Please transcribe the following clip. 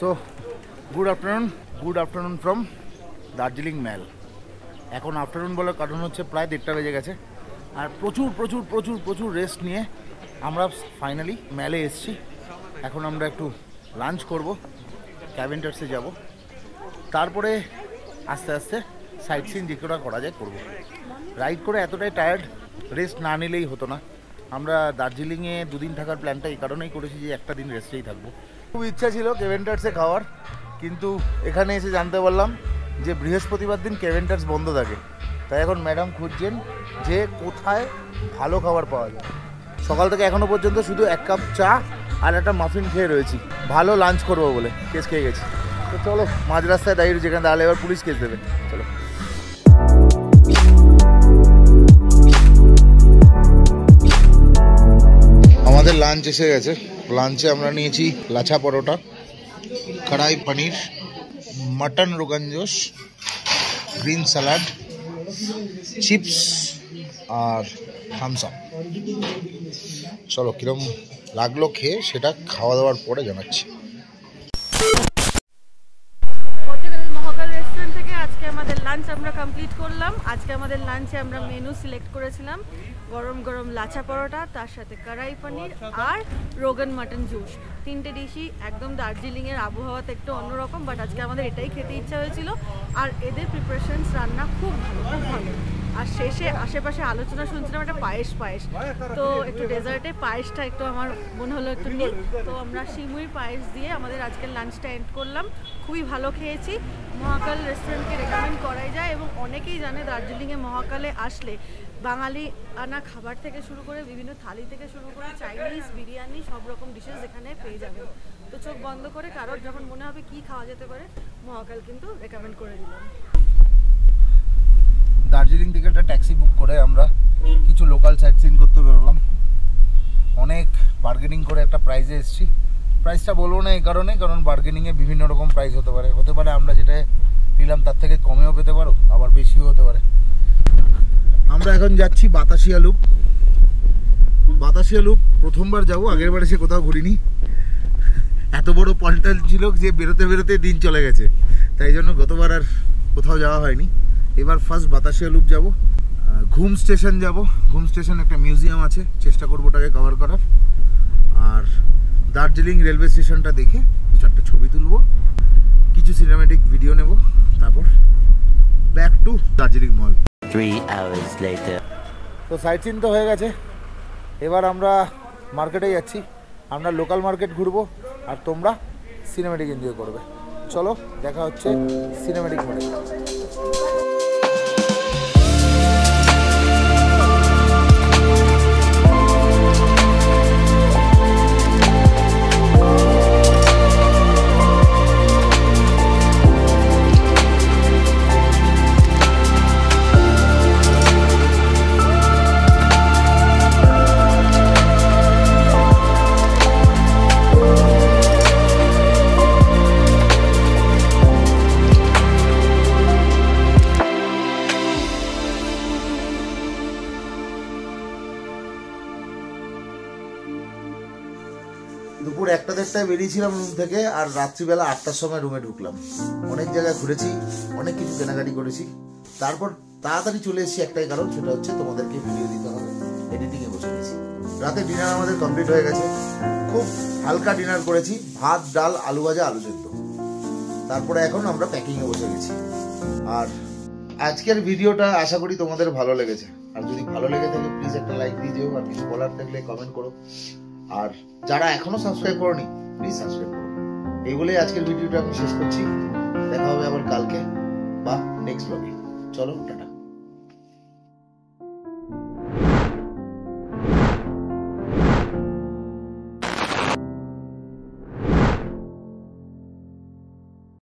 So good afternoon from Darjeeling Mall. এখন afternoon বলার কারণ হচ্ছে প্রায় 1:30 বেজে গেছে, আর প্রচুর রেস্ট নিয়ে আমরা ফাইনালি ম্যালে এসেছি। এখন আমরা একটু লাঞ্চ করব, ক্যাভেন্টার্সে যাব, তারপরে আস্তে আস্তে সাইট সিন যে করা যায় করবো। রাইড করে এতটাই টায়ার্ড, রেস্ট না নিলেই হতো না। আমরা দার্জিলিংয়ে 2 দিন থাকার প্ল্যানটা এই কারণেই করেছি যে একটা দিন রেস্টেই থাকবো। খুব ইচ্ছা ছিল ক্যাভেন্টার্সে খাওয়ার, কিন্তু এখানে এসে জানতে পারলাম যে বৃহস্পতিবার দিন ক্যাভেন্টার্স বন্ধ থাকে। তাই এখন ম্যাডাম খুঁজছেন যে কোথায় ভালো খাবার পাওয়া যায়। সকাল থেকে এখনও পর্যন্ত শুধু 1 কাপ চা আর একটা মাফিন খেয়ে রয়েছি, ভালো লাঞ্চ করবো বলে কেস খেয়ে গেছি। তো চলো, মাঝ রাস্তায় দাঁড়িয়ে যেখানে দাঁড়ালে এবার পুলিশ কেস দেবে। চলো, আমাদের লাঞ্চ এসে গেছে। লাঞ্চে আমরা নিয়েছি লাচা পরোটা, কড়াই পনির, mutton rogan josh, green salad, chips আর থামস আপ। চলো কিরম লাগলো খেয়ে সেটা খাওয়া দাওয়ার পরে জানাচ্ছি। আমাদের লাঞ্চ আমরা কমপ্লিট করলাম। আজকে আমাদের লাঞ্চে আমরা মেনু সিলেক্ট করেছিলাম গরম গরম লাচা পরোটা, তার সাথে কড়াই পনির আর রোগান মাটন জুস। 3টে ডিশই একদম দার্জিলিংয়ের আবহাওয়াতে একটু অন্যরকম, বাট আজকে আমাদের এটাই খেতে ইচ্ছা হয়েছিল। আর এদের প্রিপারেশনস রান্না খুব ভালো। আর শেষে আশেপাশে আলোচনা শুনছিলাম একটা পায়েস, তো একটু ডেজার্টে পায়েসটা একটু আমার মনে হলো একটু নিই, তো আমরা সিমুইর পায়েস দিয়ে আমাদের আজকের লাঞ্চটা এন্ড করলাম। খুবই ভালো খেয়েছি। মহাকাল রেস্টুরেন্টকে রেকমেন্ড করাই যায়, এবং অনেকেই জানে দার্জিলিংয়ে মহাকালে আসলে বাঙালি আনা খাবার থেকে শুরু করে বিভিন্ন থালি থেকে শুরু করে চাইনিজ, বিরিয়ানি, সব রকম ডিশেস এখানে পেয়ে যাবেন। তো চোখ বন্ধ করে কারোর যখন মনে হবে কি খাওয়া যেতে পারে, মহাকাল কিন্তু রেকমেন্ড করে দিলাম। দার্জিলিং থেকে একটা ট্যাক্সি বুক করে আমরা কিছু লোকাল সাইট সিন করতে বেরোলাম। অনেক বার্গেনিং করে একটা প্রাইসে এসেছি। প্রাইসটা বলবো না এই কারণ বার্গেনিংয়ে বিভিন্ন রকম প্রাইস হতে পারে আমরা যেটা নিলাম তার থেকে কমেও পেতে পারো, আবার বেশিও হতে পারে। আমরা এখন যাচ্ছি বাতাসিয়া লুপ। প্রথমবার যাবো, আগের বারে সে কোথাও ঘুরিনি। এত বড় পল্টাল ছিল যে বেরোতে দিন চলে গেছে, তাই জন্য গতবার আর কোথাও যাওয়া হয়নি। এবার ফার্স্ট বাতাসিয়া লুপ যাব, ঘুম স্টেশন যাব। ঘুম স্টেশন একটা মিউজিয়াম আছে, চেষ্টা করবো ওটাকে কভার করার। আর দার্জিলিং রেলওয়ে স্টেশনটা দেখে 2-4টে ছবি তুলবো, কিছু সিনেমেটিক ভিডিও নেব, তারপর back to Darjeeling mall. 3 hours later. তো সাইট সিন তো হয়ে গেছে, এবার আমরা মার্কেটে যাচ্ছি। আমরা লোকাল মার্কেট ঘুরবো আর তোমরা সিনেমেটিক এনজয় করবে। চলো, দেখা হচ্ছে সিনেমেটিক মলে। দুপুর 1টা-1:30টায় বেরিয়েছিলাম রুম থেকে, আর রাত্রিবেলা 8টার সময় রুমে ঢুকলাম। অনেক জায়গায় ঘুরেছি, অনেক কিছু কেনাকাটি করেছি, তারপর তাড়াতাড়ি চলে এসেছি একটাই কারণ, সেটা হচ্ছে তোমাদেরকে ভিডিও দিতে হবে। এডিটিংয়ে বসে গেছি। রাতে ডিনার আমাদের কমপ্লিট হয়ে গেছে। খুব হালকা ডিনার করেছি, ভাত, ডাল, আলু ভাজা, আলু সেদ্ধ। তারপরে এখন আমরা প্যাকিংয়ে বসে গেছি। আর আজকের ভিডিওটা আশা করি তোমাদের ভালো লেগেছে। আর যদি ভালো লেগে থাকে প্লিজ একটা লাইক দিয়ে দিও, আর কিছু বলার থাকলে কমেন্ট করো। আর যারা এখনো সাবস্ক্রাইব করোনি প্লিজ সাবস্ক্রাইব করো। এই বলেই আজকের ভিডিওটা আমি শেষ করছি। দেখা হবে আবার কালকে বা নেক্সট ব্লগে। চলো, টাটা।